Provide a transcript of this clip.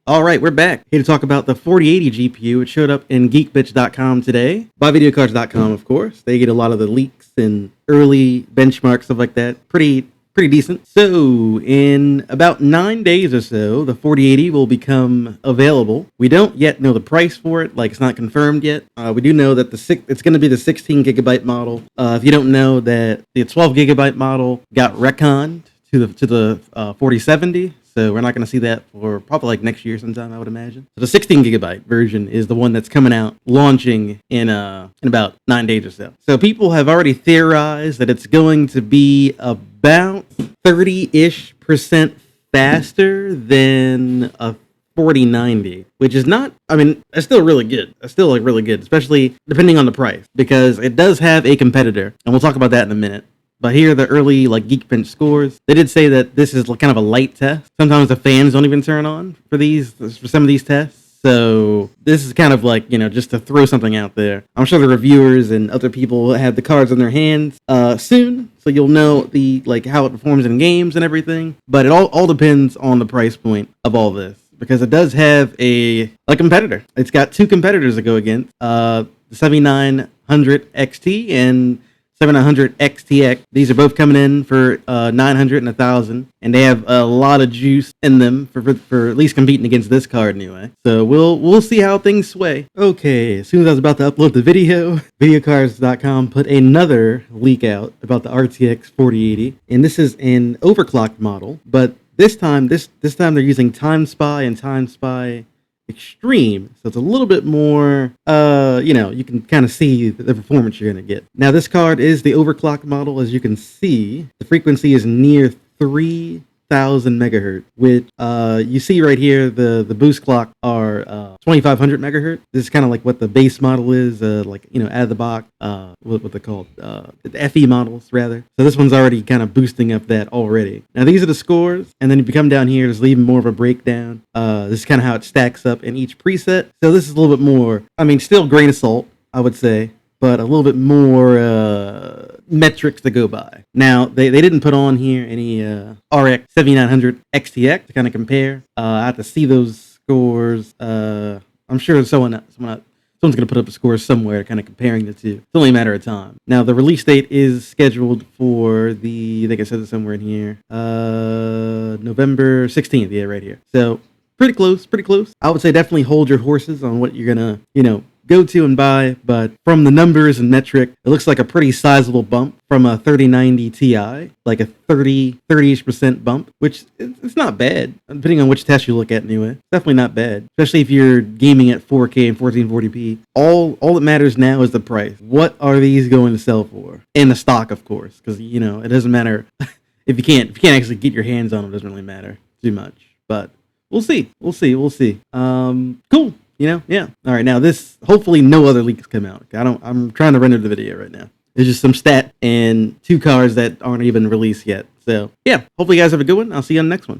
All right, we're back. Here to talk about the 4080 GPU. It showed up in geekbitch.com today. By videocards.com, of course. They get a lot of the leaks and early benchmarks, stuff like that. Pretty decent. So, in about 9 days or so, the 4080 will become available. We don't yet know the price for it, like it's not confirmed yet. We do know that it's going to be the 16 gigabyte model. If you don't know that the 12 gigabyte model got retconned to the 4070. So we're not going to see that for probably like next year sometime, I would imagine. So the 16 gigabyte version is the one that's coming out, launching in about 9 days or so. So people have already theorized that it's going to be about 30-ish% faster than a 4090, which is not, I mean, it's still really good. It's still like really good, especially depending on the price, because it does have a competitor, and we'll talk about that in a minute. But here are the early Geekbench scores. They did say that this is kind of a light test. Sometimes the fans don't even turn on for some of these tests. So this is kind of like, just to throw something out there. I'm sure the reviewers and other people will have the cards in their hands soon, so you'll know how it performs in games and everything. But it all depends on the price point of all this, because it does have a competitor. It's got two competitors to go against, the 7900 XT and 700 XTX. These are both coming in for 900 and 1000, and they have a lot of juice in them for at least competing against this card anyway. So we'll see how things sway. Okay, as soon as I was about to upload the video, videocards.com put another leak out about the RTX 4080, and this is an overclocked model, but this time they're using 𝗏𝘓 and 𝗏𝘓 Extreme, so it's a little bit more, you can kind of see the performance you're going to get. Now, this card is the overclocked model. As you can see, the frequency is near 3000 megahertz, which you see right here, the boost clock are 2500 megahertz. This is kind of like what the base model is, out of the box, what they're called, the FE models, rather. So this one's already kind of boosting up that already. Now, these are the scores, and then if you come down here, there's even more of a breakdown. This is kind of how it stacks up in each preset. So this is a little bit more, still grain of salt, I would say, but a little bit more metrics to go by. Now, they didn't put on here any RX 7900 XTX to kind of compare. I have to see those scores. I'm sure someone's going to put up a score somewhere kind of comparing the two. It's only a matter of time. Now, the release date is scheduled for I think I said it somewhere in here, November 16th, yeah, right here. So pretty close. I would say definitely hold your horses on what you're going to, go to and buy, but from the numbers and metric, it looks like a pretty sizable bump from a 3090 Ti, like a 30-ish% bump, which it's not bad, depending on which test you look at anyway. It's definitely not bad, especially if you're gaming at 4K and 1440p. All that matters now is the price. What are these going to sell for? And the stock, of course, because, it doesn't matter. if you can't actually get your hands on them, it doesn't really matter too much, but we'll see. Cool. Yeah. All right. Now this, hopefully no other leaks come out. I'm trying to render the video right now. There's just some stat and two cards that aren't even released yet. So yeah, hopefully you guys have a good one. I'll see you on the next one.